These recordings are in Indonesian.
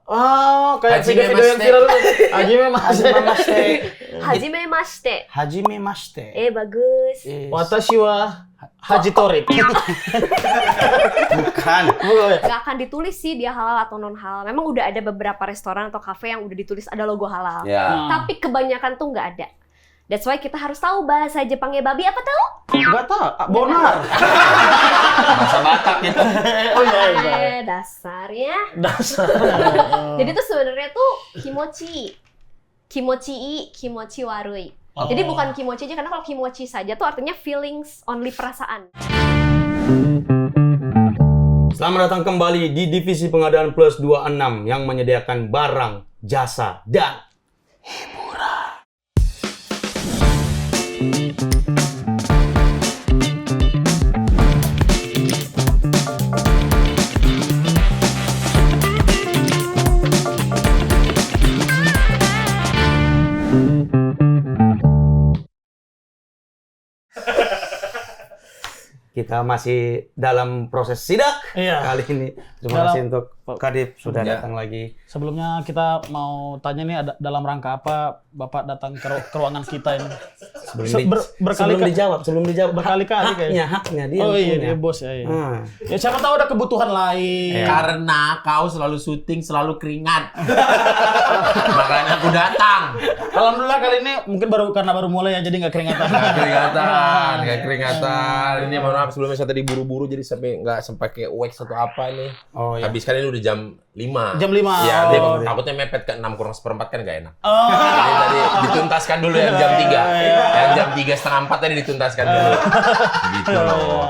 Oh, kayak Hajime video yang Mashite. viral itu. Hajime Mashite. Hajime mashite. Bagus. Watashi wa Hajitori. Bukan. Gak akan ditulis sih dia halal atau non halal. Memang udah ada beberapa restoran atau kafe yang udah ditulis ada logo halal. Ya. Tapi kebanyakan tuh nggak ada. That's why kita harus tahu bahasa Jepangnya babi apa tahu? Enggak tahu. Bonar. Bahasa Batak itu. Oh iya. Dasarnya. Dasar. Jadi tuh sebenarnya tuh kimochi. Kimochi kimochi warui. Jadi bukan kimochi aja, karena kalau kimochi saja tuh artinya feelings, only perasaan. Selamat datang kembali di Divisi Pengadaan Plus 26 yang menyediakan barang, jasa, dan hiburan. Kita masih dalam proses sidak kali ini. Terima kasih untuk Kadip sudah datang lagi. Sebelumnya kita mau tanya nih, ada dalam rangka apa Bapak datang ke ruangan kita ini? Sebelum dijawab Berkali-kali kayaknya. haknya dia. Oh iya, punya. dia bos ya. Iya. Hmm. Ya siapa tahu ada kebutuhan lain. Karena kau selalu syuting, selalu keringat. Makanya aku datang. Alhamdulillah kali ini mungkin baru mulai ya, jadi nggak keringatan. Nggak keringatan. Ini mohon maaf sebelumnya saya tadi buru-buru jadi sampai nggak sempat kayak wax atau apa ini. Oh iya. Habis kan ini udah jam 5. Jam 5. Ya, Oh. dia takutnya mepet ke 6 kurang seperempat kan nggak enak. Oh. Jadi tadi dituntaskan dulu yang jam 3. Yang jam 3:30 tadi dituntaskan dulu. Gitu loh.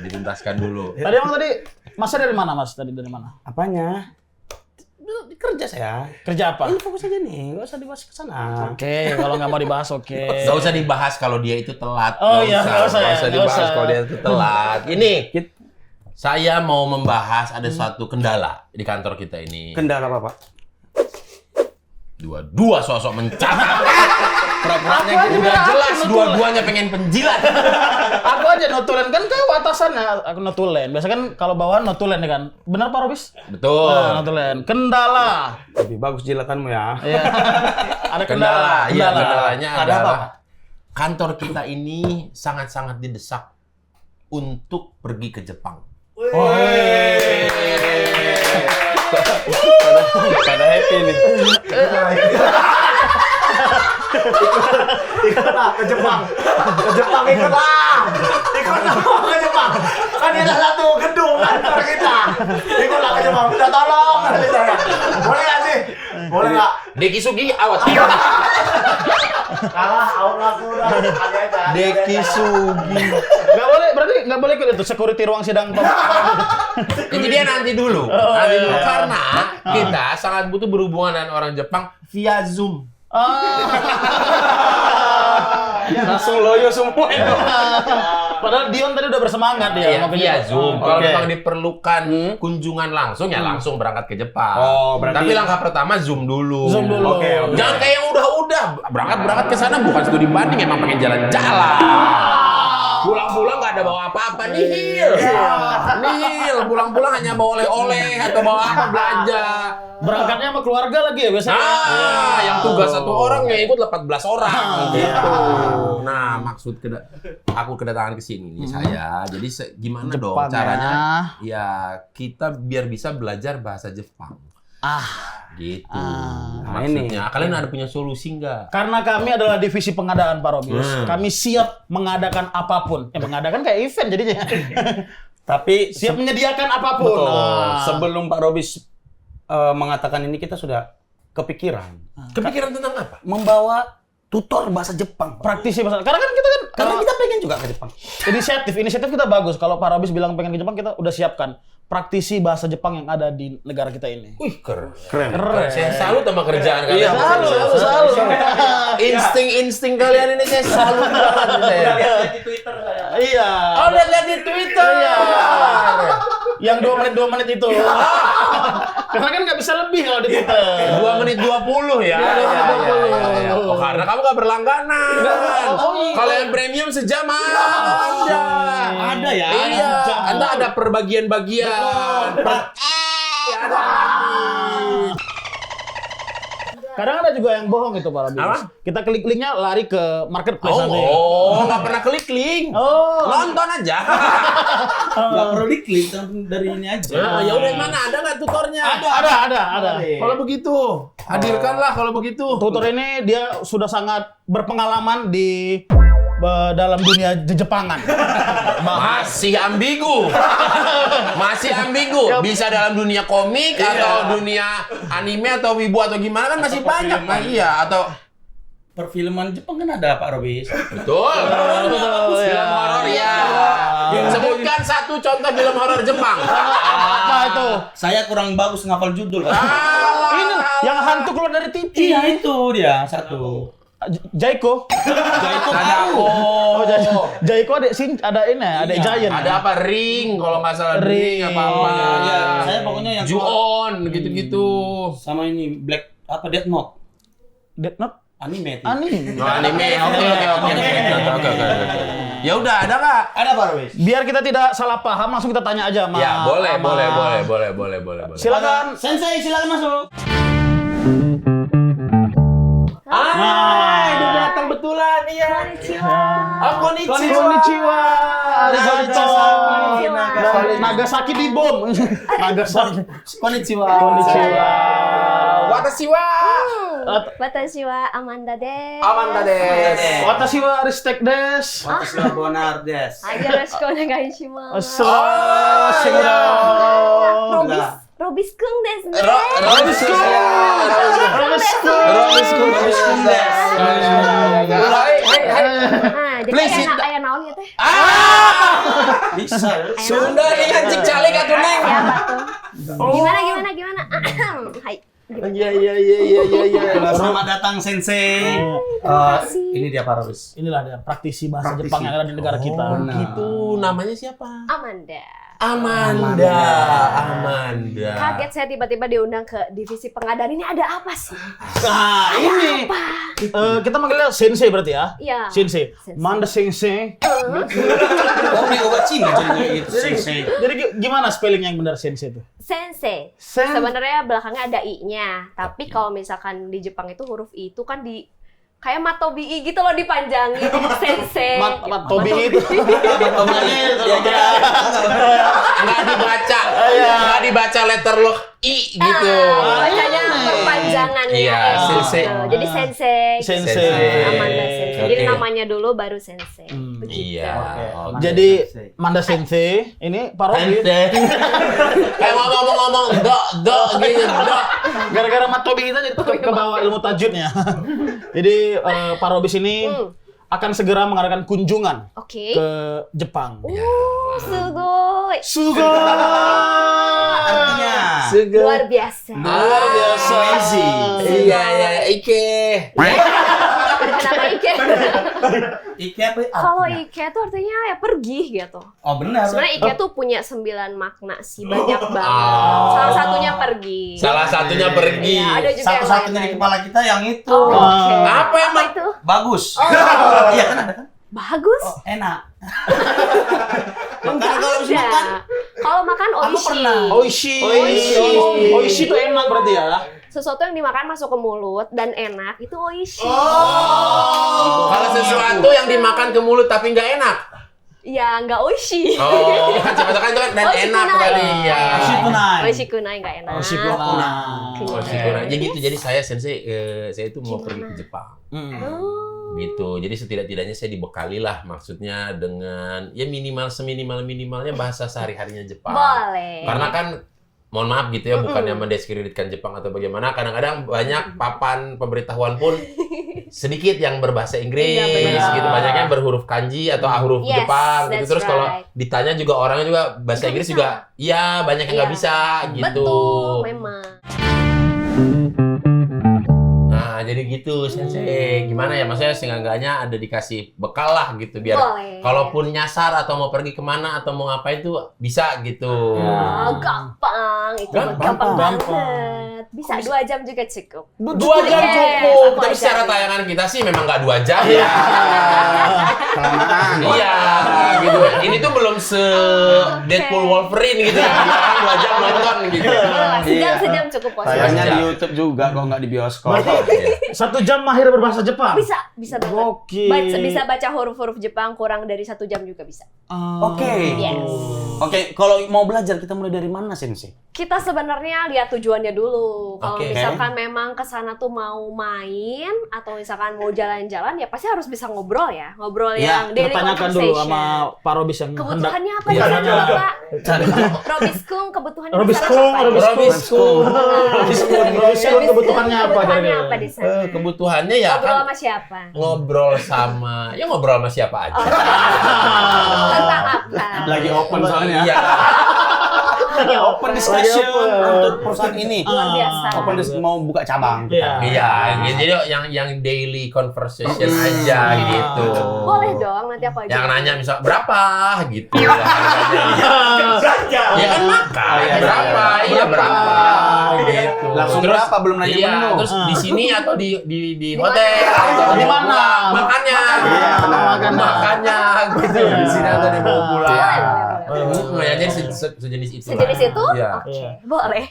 Dituntaskan dulu. Tadi Masnya dari mana, Mas? Tadi dari mana? Apanya? Kerja saya. Kerja apa? Ini fokus aja nih, nggak usah dibahas ke sana. Oke, kalau nggak mau dibahas oke. Nggak usah dibahas kalau dia itu telat. Oh iya, nggak usah ya, nggak dibahas usah. kalau dia itu telat. Ini saya mau membahas ada suatu kendala di kantor kita ini. Kendala apa, Pak? Dua sosok mencatat. Pura-puranya udah jelas dua-duanya pengen penjilat. Aku aja notulen kan kau atasannya, aku notulen. Biasa kan kalau bawahan notulen ya kan. Benar Pak Robis? Betul. Nah, notulen. Kendala. Lebih bagus jilatanmu ya. Iya. Ada Kendala. Iya, kendalanya Ada adalah apa? kantor kita ini sangat-sangat didesak untuk pergi ke Jepang. Pada happy nih. Ikutlah ke Jepang. Ke Jepang ikutlah. Ikutlah ke Jepang. Kan ini ada satu gedung kantor kita. Ikutlah ke Jepang. Minta tolong dari saya. Boleh nggak sih? Boleh nggak? Deki Sugi, awas. Kalah, Allah sudah. Kali aja. Deki Sugi. Nggak boleh, berarti nggak boleh ikut itu security ruang sidang Pak. Jadi dia nanti dulu. Nanti dulu. Karena kita sangat butuh berhubungan dengan orang Jepang via Zoom. Langsung loyo semua itu. Padahal Dion tadi udah bersemangat dia. Iya, mau ke via Jepang. Zoom. Oh, Kalau oke. memang diperlukan kunjungan langsung, ya langsung berangkat ke Jepang. Oh, berarti- Tapi langkah pertama Zoom dulu. Zoom dulu. Oke. Jangan kayak yang udah-udah. Berangkat ke sana bukan studi banding, emang pengen jalan-jalan. Pulang-pulang nggak ada bawa apa-apa, nihil. Nihil, pulang-pulang hanya bawa oleh-oleh atau bawa apa belanja. Berangkatnya sama keluarga lagi ya biasanya. Yang tugas satu orang yang ikut 14 orang gitu. Nah, maksud aku kedatangan ke sini nih saya. Jadi gimana dong Jepang caranya? ya. Ya, kita biar bisa belajar bahasa Jepang. Gitu. Maksudnya, kalian ada punya solusi nggak? Karena kami adalah divisi pengadaan Pak Robis. Kami siap mengadakan apapun. Mengadakan kayak event jadinya. Tapi Siap menyediakan apapun. betul. Nah. Sebelum Pak Robis mengatakan ini, kita sudah kepikiran Kepikiran tentang apa? membawa tutor bahasa Jepang. Praktisi bahasa. Karena kan kita kan Karena kita pengen juga ke Jepang. inisiatif kita bagus. Kalau Pak Robis bilang pengen ke Jepang, kita udah siapkan praktisi bahasa Jepang yang ada di negara kita ini. Wih, keren. Keren. Saya salut sama kerjaan kalian. Iya, selalu. Insting kalian ini saya salut banget. Lihat di Twitter saya. Iya. Oh, lihat di Twitter. Iya. Yang 2 menit itu. Karena kan nggak bisa lebih kalau di Twitter. 2 menit 20 ya. Iya. Oh, karena kamu nggak berlangganan. Kalau yang premium sejam ada. Ada ya. Iya. Anda ada perbagian-bagian. Ada lagi. Kadang ada juga yang bohong itu Pak Robis. Apa? Kita klik linknya lari ke marketplace nanti. Nggak pernah klik link. Oh. Nonton aja. Nggak perlu diklik dari ini aja. Ya udah mana ada nggak tutornya? Ada. Kalau begitu, hadirkanlah kalau begitu. Tutor ini dia sudah sangat berpengalaman di dalam dunia Jepangan. Masih ambigu. Masih ambigu. Bisa dalam dunia komik atau dunia anime atau wibu atau gimana kan masih banyak. Nah, iya atau Perfilman Jepang kan ada Pak Robis. betul. Film horor ya. Sebutkan satu contoh film horor Jepang. Apa itu? Saya kurang bagus ngafal judul. Pak. Ini yang hantu keluar dari TV. Iya itu dia satu. Jaiko. Jaiko Ada Jaiko ada ini, ada Iya. Giant. ada apa ring kalau nggak salah ring apa-apa. Iya, saya pokoknya yang Ju-on gitu-gitu. sama ini Black apa Death Note Death Note? anime itu. Anime. Oh, anime. Oke. Ya udah, ada nggak? Ada Pak Robis. Biar kita tidak salah paham, langsung kita tanya aja sama. Ya, boleh. Silakan. Sensei silakan masuk. Dia datang betulan, iya. Konnichiwa. Arigato. Nagasaki di bom. Nagasaki. Konnichiwa. Watashi wa Watashi wa Amanda desu. Amanda desu. Watashi wa Ristek des. Watashi wa Bonar des. Yoroshiku onegaishimasu. Robis-kun desu ne. Robis-kun. Jadi Please, enak aya naon ya teh? Bisa. Sunda nih anjing calik atuh neng. Ya batu. Gimana? Hai. Iya. Selamat datang Sensei. kasih. Ini dia Pak Robis. Inilah dia praktisi bahasa Jepang yang ada di negara kita. benar. Gitu, namanya siapa? Amanda. Amanda. Kaget saya tiba-tiba diundang ke divisi pengadaan. Ini ada apa sih? Nah, ini kita manggilnya sensei berarti ya? Iya. Sensei. Sensei. Manda sensei. Oh, ini obat Cina jadinya gitu Sensei. Jadi gimana spelling yang benar sensei itu? Sensei. Sen. Sebenarnya belakangnya ada i-nya, tapi kalau misalkan di Jepang itu huruf i itu kan di kayak matobi gitu loh dipanjangin sensei. Matobi itu. Nggak dibaca letter lock I gitu. Bacanya perpanjangannya. Iya, gitu. sensei. Jadi sensei. Sensei. Amanda sensei. Jadi Oke. namanya dulu baru sensei. Begitu. Iya. Oke. Jadi Manda sensei ini parodi. Kayak ngomong-ngomong dok gitu dok. Gara-gara Matobi kita jadi ke bawah ilmu tajwidnya. Jadi Pak Robis ini akan segera mengadakan kunjungan Oke. ke Jepang. Sugoi. Artinya Luar biasa. Luar biasa. Iya, Ike. Kenapa Ike? Ike apa? Kalau artinya? Ike tuh artinya ya pergi gitu. Oh benar. Sebenarnya Ike tuh punya 9 makna sih, banyak banget. Oh. Salah satunya pergi. Salah satunya pergi. Iya, ada juga yang Satu-satunya di lain-lain. kepala kita yang itu. Oh, oke. Apa emang? itu? Bagus. Oh. Iya kan ada kan? Bagus. Oh, enak. Enggak kalau habis makan. ada. Kalau makan Aku oishi. pernah. Oishi. Oishi itu enak berarti ya? Sesuatu yang dimakan masuk ke mulut dan enak itu oishi. Kalau sesuatu yang dimakan ke mulut tapi nggak enak. Ya nggak oishi. Oh, kan siapa tahu kan itu kan dan Oishi enak kunai. kali ya. Oishi kunai. Oishi kunai nggak enak. Oishi kunai. Oh, sih kurang. Jadi gitu. Jadi saya sensei saya itu mau pergi ke Jepang. Oh. Gitu. Jadi setidak-tidaknya saya dibekali lah maksudnya dengan ya minimal seminimal-minimalnya bahasa sehari-harinya Jepang. Boleh. Karena kan mohon maaf gitu ya, bukannya mendiskreditkan Jepang atau bagaimana. Kadang-kadang banyak papan pemberitahuan pun sedikit yang berbahasa Inggris, Iya, benar. gitu. Banyaknya berhuruf kanji atau huruf Yes, Jepang gitu. that's Terus kalau right. ditanya juga orangnya juga bahasa Nggak Inggris bisa. juga, iya banyak yang nggak Iya. bisa gitu. Betul, memang. Nah, jadi gitu sensei. Gimana ya, maksudnya seenggaknya ada dikasih bekal lah gitu biar Boleh. kalaupun nyasar atau mau pergi kemana atau mau ngapain tuh bisa gitu. Oh, gampang. Itu Gampang. gampang banget. Bisa 2 jam juga cukup. 2 jam Yes, cukup. aku Tapi ajarin. secara tayangan kita sih memang nggak 2 jam ya. Iya, gitu. Ini tuh belum se Deadpool Wolverine gitu ya. 2 jam nonton gitu. Sejam cukup puasa. Sayangnya di Sejam. YouTube juga kok nggak di bioskop. Berarti 1 jam mahir berbahasa Jepang. Bisa banget. Gokil. Bisa baca huruf-huruf Jepang kurang dari 1 jam juga bisa. Oke. Yes. Oke, kalau mau belajar kita mulai dari mana, Sensei? Kita sebenarnya lihat tujuannya dulu. Kalau Oke. misalkan memang ke sana tuh mau main atau misalkan mau jalan-jalan ya pasti harus bisa ngobrol ya. Ngobrol Ya, yang daily Tanyakan dulu conversation. sama Pak Robis yang Kebutuhannya apa di Iya, sana, tanya. Bapak? Cari. Robiskung kebutuhannya di Robis sana Kung, apa? Robis Kung. Robis Kung. Kebutuhannya apa? Kebutuhannya kira-kira? apa di sana? Kebutuhannya ya Ngobrol kan sama siapa? ngobrol sama siapa aja. Tentang apa? Lagi open soalnya. Iya. Open discussion untuk perusahaan ini. Luar biasa. Open mau buka cabang. Iya. Iya, jadi yang daily conversation aja gitu. Boleh dong, nanti aku aja. Yang nanya misal berapa gitu harganya. Ya kan makan. iya, Berapa? Iya berapa? Gitu. Langsung berapa, belum nanya iya, menu. Terus di sini atau di mana? hotel atau Di mana? Makannya. Iya, makannya. Makannya gitu. Di sini atau di mau pulang. Boleh. Jadi sejenis itu. Sejenis itu? Iya. Oke, boleh.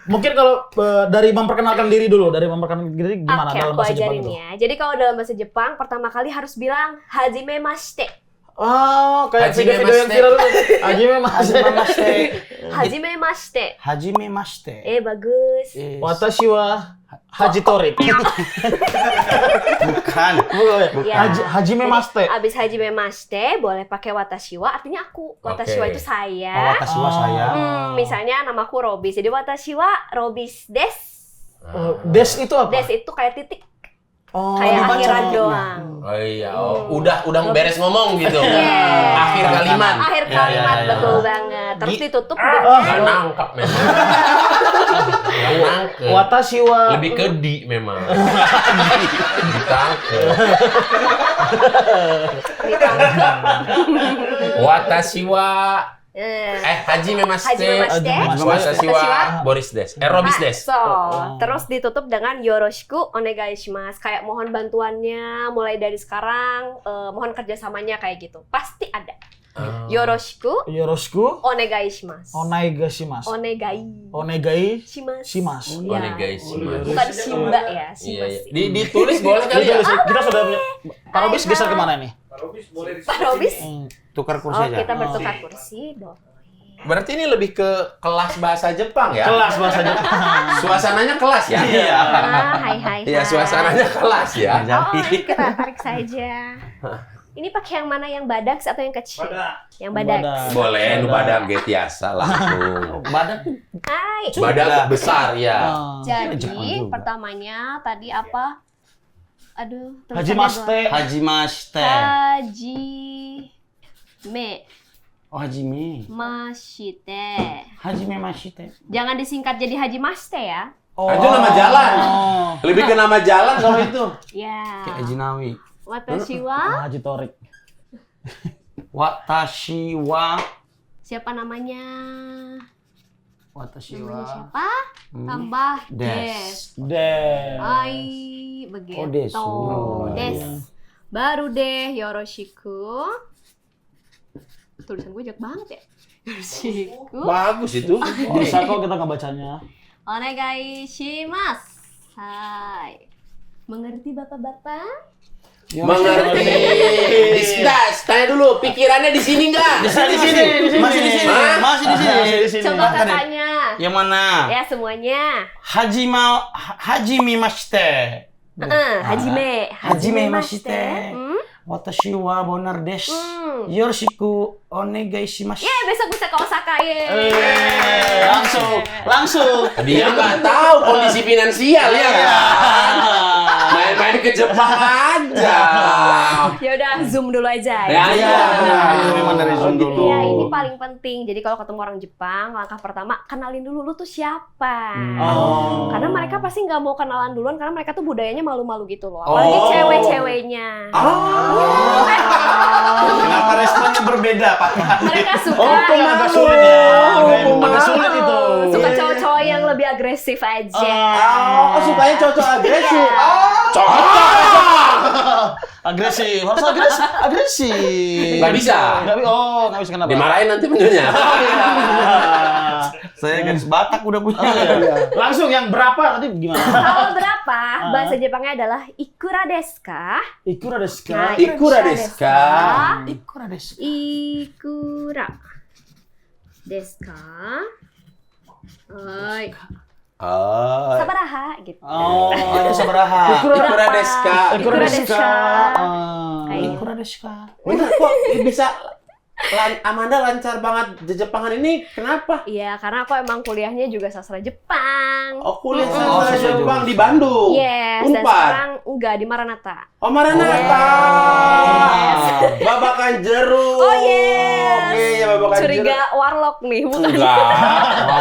Mungkin kalau dari memperkenalkan diri dulu, dari memperkenalkan diri gimana Oke, dalam aku bahasa Jepang ajarin itu? ya. Jadi kalau dalam bahasa Jepang, pertama kali harus bilang hajimemashite. Oh, kayak Hajime video-video yang Maste. viral itu. Hajime Maste. Hajimemashite. Hajime mashite. Bagus. Watashi wa Haji Torik. Bukan. Ya. Hajime Maste. Abis hajimemashite, boleh pakai watashi wa, artinya aku. Watashi wa Oke. itu saya. Watashi wa saya. Misalnya namaku Robis. Jadi watashi wa Robis des. Des itu apa? Des itu kayak titik. Oh, Kayak dibaca. akhiran doang. Oh iya, udah beres ngomong gitu. Yes. Akhir kalimat. Akhir Ya, kalimat, ya, ya. betul banget. Terus ditutup Gak dengan nangkep memang. Gak nangkep. Watashi wa Lebih ke di memang. Ditangkep. Watashi wa Hajime Maste. Hajimemashite. Watashi wa Boris des. Robis des. Terus ditutup dengan yoroshiku onegaishimasu. Kayak mohon bantuannya mulai dari sekarang, mohon kerjasamanya kayak gitu. Pasti ada. Yoroshiku Yoroshiku onegaishimasu. onegaishimasu. Onegai Shimasu. shimasu. Ya. Onegaishimasu. Bukan Shimba ya, Iya, Shimasu. iya. Ditulis boleh kali ya? Kita sudah punya. Pak Robis geser kemana nih? Pak Robis? Tukar kursi Oh, aja. kita bertukar kursi dong. Berarti ini lebih ke kelas bahasa Jepang ya? Kelas bahasa Jepang. Suasananya kelas ya? Iya. Hai. Iya, suasananya kelas ya. Oh, kita tarik saja. Ini pakai yang mana, yang badak atau yang kecil? Yang badak. Boleh, nu badak ge tiasa langsung. Badan tuh. Hai. Badak besar ya. Ah. Jepang Jadi juga. pertamanya tadi apa? Aduh, Haji Maste. Haji mashite. Hajime Oh, Hajime. Mashite. Hajime mashite. Jangan disingkat jadi Haji Maste ya. Itu nama jalan. Oh. Lebih ke nama jalan kalau itu. Ya. Kayak Jinawi. Watashi wa Haji Torik. Watashi wa. siapa namanya? Watashi Namanya wa. siapa? Tambah Des. Des. Ai, begitu. Oh, desu. Des. Baru deh Yoroshiku. Tulisan gue jelek banget ya. Yoroshiku. Bagus itu. Bisa kok kita nggak bacanya. Onegai shimasu. Hai. Mengerti Bapak-bapak? Mengerti. Das, tanya dulu, pikirannya di sini enggak? Di sini. Masih di sini. Hah? Masih di sini. Coba kakaknya. Yang mana? Ya semuanya. Hajime mashite. Hajime. Hajime mashite. Hmm? Watashi wa bonar desu. Hmm. Yoroshiku onegai shimasu. Ya besok bisa ke Osaka ya. Langsung. Dia nggak tahu kondisi finansial ya kan? Main-main ke Jepang aja. Ya udah zoom dulu aja. Ya, iya. Itu memang dari Zoom dulu. Iya, ini paling penting. Jadi kalau ketemu orang Jepang, langkah pertama kenalin dulu lu tuh siapa. Oh. Karena mereka pasti nggak mau kenalan duluan karena mereka tuh budayanya malu-malu gitu loh. Apalagi cewek-ceweknya. Kenapa responnya berbeda, Pak? Mereka suka Agak sulit ya. Agak sulit itu. suka cowok-cowok yang lebih agresif aja. Oh, sukanya cocok agresif. Agresif. Harus agresif. Nggak bisa. Nggak bisa kenapa? Dimarahin nanti menunya. Saya garis Batak udah punya. Langsung yang berapa tadi gimana? Kalau berapa? Bahasa Jepangnya adalah ikura desu ka? Ikura desu Nah, ka? Ikura desu ka? Ikura desu ka? Ikura desu ka? Hai. Sabaraha gitu. Oh, Sabaraha. Ikura desu ka? Ikura desu ka? Kayak gitu. Ikura desu ka? Bener kok bisa Amanda lancar banget Jepangan ini kenapa? Iya, karena aku emang kuliahnya juga sastra Jepang. Oh kuliah Oh, sastra sastra Jepang di Bandung. Yes, dan Unpad. sekarang enggak di Maranatha. Oh Maranatha. Yes. Babakan jeruk. Oh yes. Oke, ya babakan Curiga jeruk. warlock nih, bukan? Enggak.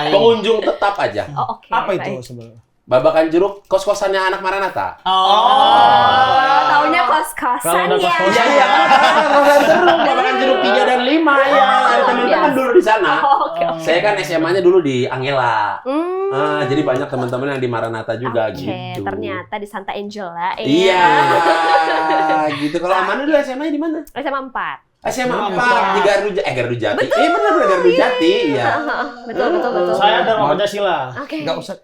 Pengunjung tetap aja. Oh, oke. Apa baik. itu sebenarnya? Babakan jeruk kos-kosannya anak Maranatha. Oh, taunya Kalau kos-kosan udah ya. kos-kosan. Iya iya. Babakan jeruk, babakan jeruk 3 dan 5 ya. Ada teman-teman dulu di sana. Oh, oke. Saya kan SMA-nya dulu di Angela. Hmm. Jadi banyak teman-teman yang di Maranatha juga Oke, gitu. ternyata di Santa Angela. Iya, gitu. Kalau Amanda dulu SMA-nya di mana? SMA 4. SMA 4 di Garuda Jati. Benar Garuda Jati, iya. Betul. Saya Dharma Pancasila. Oke. Enggak usah.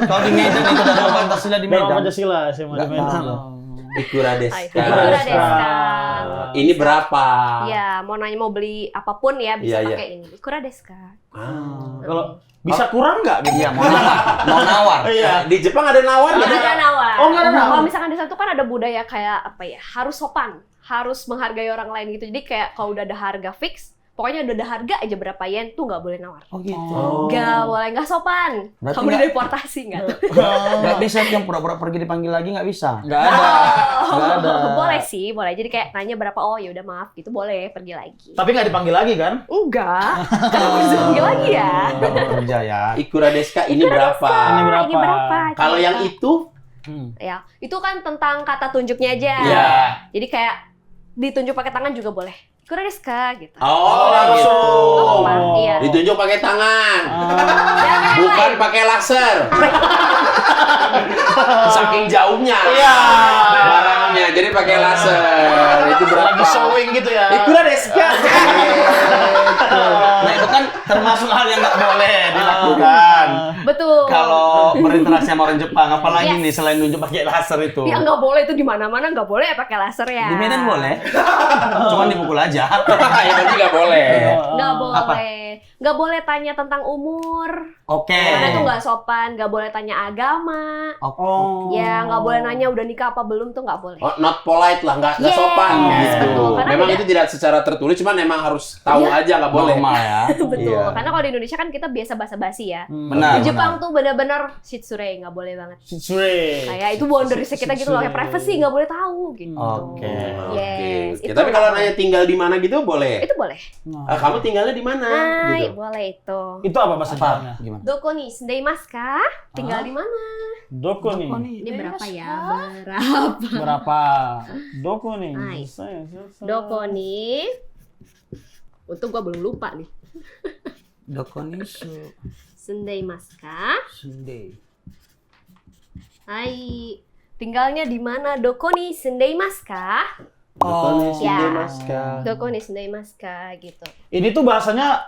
Kalau di Medan itu ada Pancasila di Dharma Medan. Pancasila SMA di Medan. Ikura desu ka? Ikura desu ka? Ini berapa? Iya, mau nanya mau beli apapun ya bisa Iya, iya. pakai ini. Ikura desu ka? Kalau bisa kurang nggak gitu? Iya, mau nawar. Mau nawar. Iya. Di Jepang ada nawar Nggak nggak? ada nawar. Oh, nggak ada nawar. Kalau misalkan di sana tuh kan ada budaya kayak apa ya? Harus sopan, harus menghargai orang lain gitu. Jadi kayak kalau udah ada harga fix, pokoknya udah ada harga aja berapa yen tuh nggak boleh nawar. Oh gitu. Nggak boleh, nggak sopan. Berarti Kamu nggak- deportasi nggak? Enggak bisa yang pura-pura pergi dipanggil lagi enggak bisa. Nggak ada. Nggak ada. Boleh sih, boleh. Jadi kayak nanya berapa, oh ya udah maaf gitu, boleh pergi lagi. Tapi nggak dipanggil lagi kan? Enggak, kenapa bisa pergi lagi ya? Enggak bekerja ya. Ikura desu ka ini berapa? Ini berapa? Ini berapa? Kalau yang itu? Ya, itu kan tentang kata tunjuknya aja. Iya. Jadi kayak ditunjuk pakai tangan juga boleh. Ikura desu ka gitu. Oh, langsung. gitu. Apa? Iya. Ditunjuk pakai tangan. Jangan Bukan lain. pakai laser. Saking jauhnya. Iya. Barangnya, jadi pakai laser. Itu berapa? Lagi showing gitu ya. Ikura desu ka? Nah, itu kan termasuk hal yang nggak boleh dilakukan. Betul. Kalau berinteraksi sama orang Jepang, apalagi Yes. nih selain nunjuk pakai laser itu. Ya nggak boleh itu di mana-mana nggak boleh ya pakai laser ya. Di Medan boleh. Cuman dipukul aja. Ya berarti nggak boleh. Nggak Apa? boleh. Nggak boleh tanya tentang umur. Oke. Karena itu nggak sopan. Nggak boleh tanya agama. Oh. Ya nggak boleh nanya udah nikah apa belum tuh nggak boleh. Oh, not polite lah, nggak Yes. sopan gitu. Betul, karena Memang beda. itu tidak secara tertulis, cuman memang harus tahu Iya. aja nggak boleh. Normal ya. Betul. Iya. Karena kalau di Indonesia kan kita biasa basa-basi ya. Benar. Di Jepang benar. tuh bener-bener shitsure nggak boleh banget. Shitsure. Kayak itu boundariesnya kita gitu loh, kayak privacy nggak boleh tahu gitu. Oke. Yes. Oke. itu Tapi kalau nggak nanya tinggal di mana gitu boleh. itu boleh. Kamu tinggalnya di mana? Hai, Gitu. boleh itu. Itu apa bahasa Apa? Jepangnya? Gimana? Doko nih, sendaimasu ka? Tinggal di mana? Doko nih. Ini berapa ya? Berapa? Berapa? Doko nih. Hai. Saya. Doko nih. Untung gua belum lupa nih. Dokonisu Sendaimasu ka? Sunday. Hai. Tinggalnya di mana? Doko nih, sendaimasu ka? Oh, ya. Maska. Doko nih, sendaimasu ka? Gitu. Ini tuh bahasanya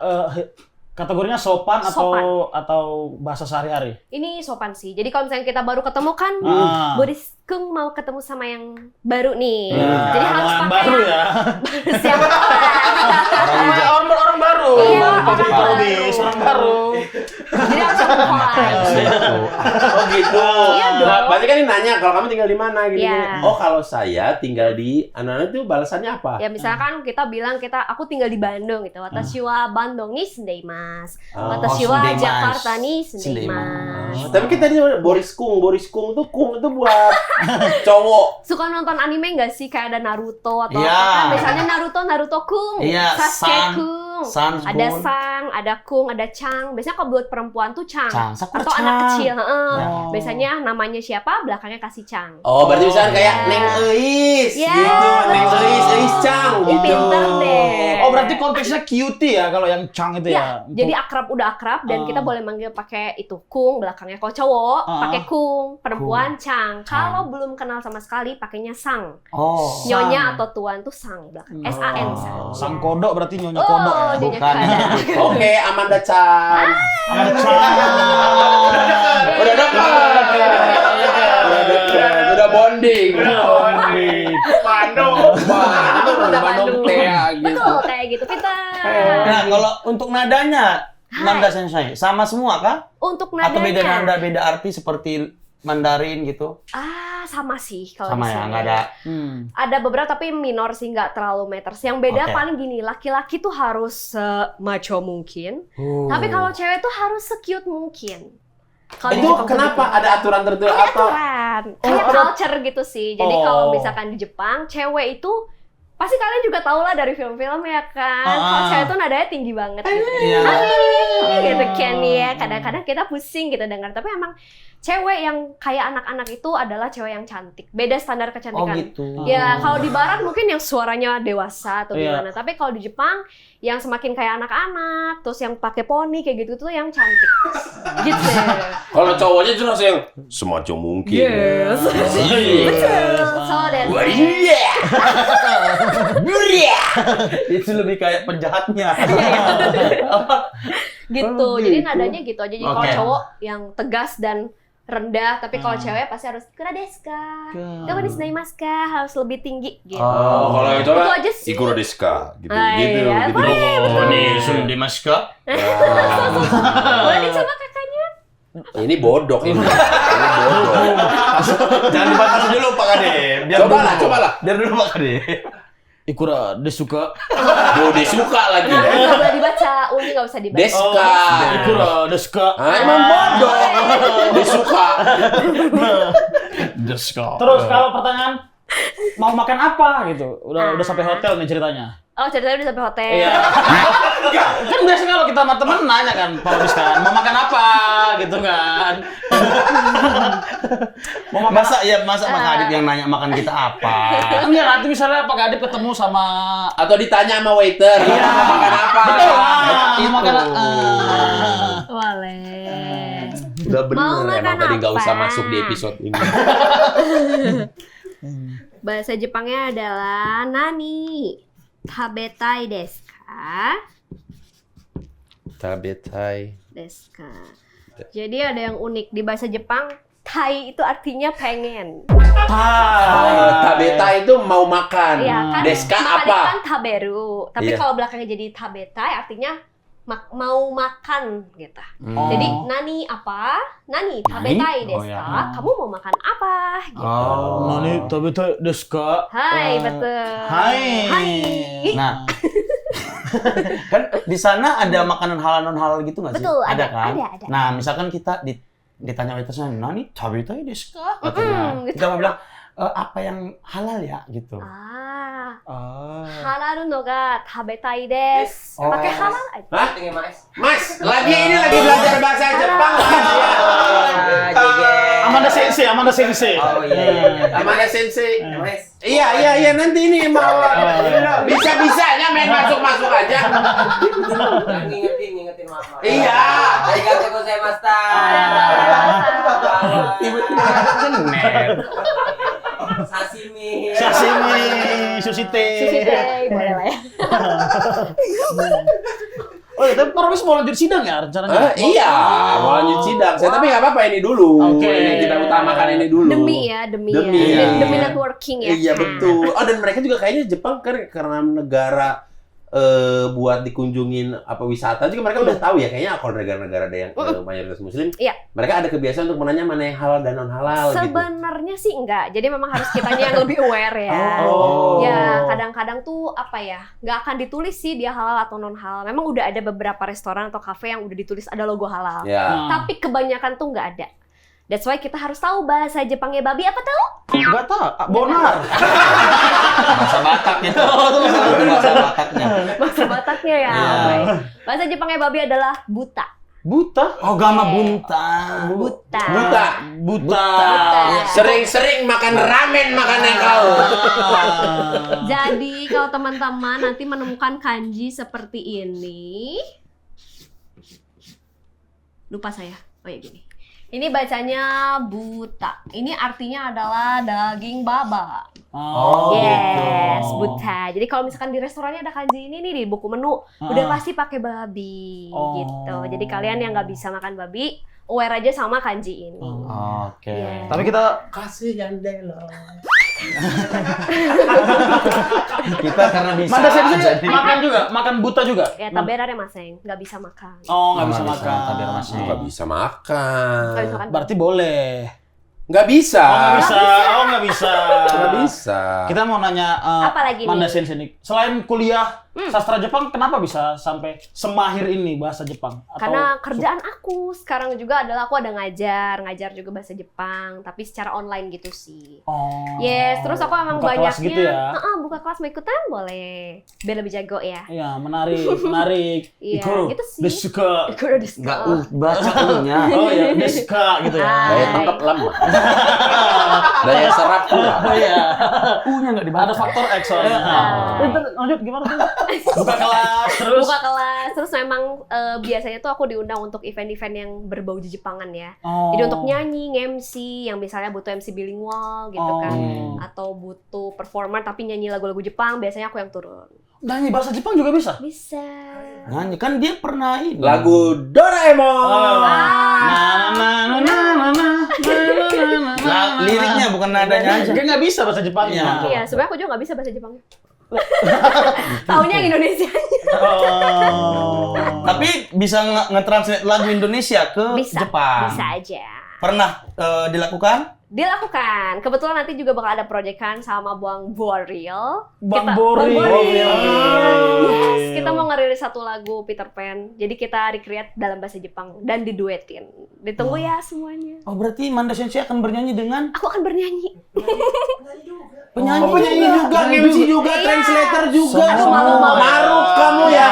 kategorinya sopan Sopan. atau bahasa sehari-hari? Ini sopan sih. Jadi kalau misalnya kita baru ketemu kan, Ah. Boris Kung mau ketemu sama yang baru nih. Ya, Jadi harus yang pakai baru ya. siapa Orang baru. Iya, Baru orang jadi baru. Parobis, orang baru. Jadi harus polite. Oh gitu. Iya dong. Nah, berarti kan ini nanya kalau kamu tinggal di mana gitu. Iya. Oh, kalau saya tinggal di anak-anak itu balasannya apa? Ya misalkan kita bilang aku tinggal di Bandung gitu. Watashi wa Bandung ni sendaimasu. Oh, Watashi wa sendaimasu. Jakarta ni Sendaimasu. sendaimasu. Tapi kita tadi Boris Kung itu Kung itu buat cowok. Suka nonton anime nggak sih kayak ada Naruto atau Iya. apa kan? Biasanya Naruto Kung, Iya, Sasuke San. Kung, San ada Bun. Sang, ada Kung, ada Chang. Biasanya kalau buat perempuan tuh Chang, Chang, Sakura atau anak Chang. kecil. heeh. Oh. Biasanya namanya siapa, belakangnya kasih Chang. Oh, berarti misalnya kayak Iya. Neng Eis Iya, gitu. Neng betul. Eis Chang Ih, gitu. pinter deh. Oh, berarti konteksnya cutie ya kalau yang Chang itu ya. Ya, jadi akrab udah akrab dan Oh. kita boleh manggil pakai itu Kung belakangnya. Kalau cowok pakai Kung, perempuan Chang. Kalau belum kenal sama sekali pakainya Sang. Oh. Nyonya atau tuan tuh Sang belakang. SAN Sang. Sang kodok berarti nyonya kodok ya. Oh, nyonya Bukan. kada. Oke, Amanda Chan. Udah dekat. Udah bonding. Bandung Tea gitu. Betul, kayak gitu. Pintar. Nah, kalau untuk nadanya, Nanda Sensei, sama semua kah? Untuk Atau beda nadanya. nada, beda arti seperti Mandarin gitu? Sama sih kalau Sama di ya, sini. nggak ada. Ada beberapa tapi minor sih, nggak terlalu meters. Yang beda Oke. paling gini, laki-laki tuh harus macho mungkin, tapi kalau cewek tuh harus se-cute mungkin. Kalau di Itu Jepang tuh kenapa gitu. ada aturan tertentu Ada atau aturan, kayak culture gitu sih. Jadi kalau misalkan di Jepang, cewek itu pasti kalian juga tau lah dari film-film ya kan. Kalau cewek tuh nadanya tinggi banget gitu. Iya. Gitu kan ya. Kadang-kadang kita pusing gitu dengar. Tapi emang cewek yang kayak anak-anak itu adalah cewek yang cantik. Beda standar Oh kecantikan. gitu. Ya, kalau di barat mungkin yang suaranya dewasa atau Iya. gimana. Tapi kalau di Jepang yang semakin kayak anak-anak, terus yang pakai poni kayak gitu tuh yang cantik. Gitu. kalau cowoknya jelas yang semacam mungkin. Yes. So dan Wah, iya. Itu lebih kayak penjahatnya. gitu. Jadi nadanya gitu aja. Jadi kalau Oke. cowok yang tegas dan rendah, tapi kalau cewek pasti harus kura desu ka? Kamu disnaimasu ka? Harus lebih tinggi gitu. Oh, kalau itu Itu aja sih. Ikuro desu ka? Gitu. Iya, gitu. boleh, Oh, nih sundimasu ka? Boleh dicoba kakaknya? Ini bodoh ini. Ini bodoh. Jangan dibatasi dulu Pak Kade. Cobalah. Biar dulu Pak Kade. Ikura desuka. Bode suka lagi. Nggak boleh dibaca, uni nggak usah dibaca. Deska. Ikura desuka. Emang bodoh. Desuka. Desuka. Terus kalau pertanyaan mau makan apa gitu, udah sampai hotel nih ceritanya. Oh, ceritanya udah sampai hotel. Iya. Kan biasanya kalau kita sama temen nanya kan, Pak Odis kan, mau makan apa gitu kan. Masa Mas Adit yang nanya makan kita apa? Kan ya nanti misalnya Pak Adip ketemu sama Atau ditanya sama waiter, mau makan apa? iya makan Boleh. Udah Mau bener makan emang tadi nggak usah apa? masuk di episode ini. Bahasa Jepangnya adalah nani tabetai desu ka? Tabetai. Desu ka. Jadi ada yang unik di bahasa Jepang, tai itu artinya pengen. Tabeta itu mau makan. Iya kan? Deska makan apa? itu kan taberu. Tapi Iya. kalau belakangnya jadi tabetai artinya mau makan gitu. Hmm. Jadi nani apa? Nani tabetai desu ka? Kamu mau makan apa? Gitu. nani tabetai desu ka? Hai, betul. Hai. Nah, kan di sana ada makanan halal non halal gitu nggak sih? Betul, ada, kan? ada. Nah, misalkan kita ditanya waitersnya, nani tabetai desu ka? Katanya. gitu. Kita mau bilang apa yang halal ya gitu. Halalu no ga tabetai desu. Oh. Pakai halal aja. Hah? Mas, ini lagi belajar bahasa Jepang. Amanda Sensei. Oh iya. Amanda Sensei. Iya, nanti ini mau bisa-bisanya main masuk aja. Ngingetin mama. Iya. Arigatou gozaimashita. Tiba-tiba kenet. Sashimi. Sushi Sushi teh. teh, boleh lah ya. Oh, tapi Pak Robis mau lanjut sidang ya rencananya? Iya, mau lanjut sidang. Tapi nggak apa-apa ini dulu. Oke. Ini kita utamakan ini dulu. Demi Demi networking ya. Iya betul. Oh dan mereka juga kayaknya Jepang kan karena negara buat dikunjungin apa wisata juga mereka udah tahu ya kayaknya kalau negara-negara ada yang mayoritas muslim, Iya. mereka ada kebiasaan untuk menanya mana yang halal dan non halal gitu. Sebenarnya sih enggak. Jadi memang harus kitanya yang lebih aware ya. Oh. Ya, kadang-kadang tuh apa ya, nggak akan ditulis sih dia halal atau non halal. Memang udah ada beberapa restoran atau kafe yang udah ditulis ada logo halal. Ya. Tapi kebanyakan tuh nggak ada. That's why kita harus tahu bahasa Jepangnya babi apa tahu? Enggak tahu. Bonar. Bahasa Batak itu. Bahasa Bataknya. Bahasa Bataknya ya. Iya. Baik. Bahasa Jepangnya babi adalah buta. Buta. Oh, gama bunta. Buta. Buta. Buta. Sering-sering makan ramen makannya kau. Jadi kalau teman-teman nanti menemukan kanji seperti ini, lupa saya. Oh ya gini. Ini bacanya buta. Ini artinya adalah daging baba. Yes, buta. Jadi kalau misalkan di restorannya ada kanji ini nih di buku menu, udah pasti pakai babi gitu. Jadi kalian yang nggak bisa makan babi, aware aja sama kanji ini. Oke. Iya. Tapi kita Kasih Yandelo. Kita karena bisa. Manda Sensei jadi- makan juga, makan buta juga. Ya tabera deh Maseng, nggak bisa makan. Oh, nggak bisa Nggak bisa, makan. tabir masnya. Nggak bisa makan. Nggak bisa makan. Berarti boleh. Nggak bisa. Oh, nggak bisa. Oh, nggak bisa. Nggak bisa. Kita mau nanya Apa lagi nih? Manda Sensei nih. Selain kuliah sastra Jepang, kenapa bisa sampai semahir ini bahasa Jepang? Atau Karena kerjaan aku sekarang juga adalah aku ada ngajar juga bahasa Jepang, tapi secara online gitu sih. Oh. Yes, terus aku emang Buka kelas banyaknya gitu ya? buka kelas mau ikutan boleh, biar lebih jago ya. Iya, menarik. Iya, Ikut. gitu sih. Desuka. Udah di Nggak sekolah. baca nya. Oh ya, desuka gitu ya. Ah. Daya tangkap lemah. Daya serap kurang. Oh iya. U-nya nggak dibaca. Ada faktor X soalnya. Ntar lanjut gimana tuh? Buka kelas terus. Buka kelas, terus memang biasanya tuh aku diundang untuk event-event yang berbau Jepangan ya. Oh. Jadi untuk nyanyi, MC, yang misalnya butuh MC bilingual gitu Oh. kan. Atau butuh performer tapi nyanyi lagu-lagu Jepang, biasanya aku yang turun. Nyanyi bahasa Jepang juga bisa. Bisa. Nyanyi kan dia pernah ini. Lagu Doraemon. Nah, liriknya bukan nadanya aja. Dia nggak bisa bahasa Jepangnya. Iya, sebenarnya aku juga nggak bisa bahasa Jepangnya. Taunya yang Indonesia. Oh. Tapi bisa nge-translate lagu Indonesia ke Bisa. Jepang. Bisa aja. Pernah dilakukan? Dilakukan. Kebetulan nanti juga bakal ada proyekan sama Bang Boril. Bang Kita- Boril. Bang Boril. Boril. Yes, kita mau ngerilis satu lagu Peter Pan. Jadi kita recreate dalam bahasa Jepang dan diduetin. Ditunggu ya semuanya. Oh, berarti Manda Sensei akan bernyanyi dengan Aku akan bernyanyi. penyanyi. Oh, penyanyi juga, MC juga, Iya. translator juga. Aduh, malu. Maruk kamu ya.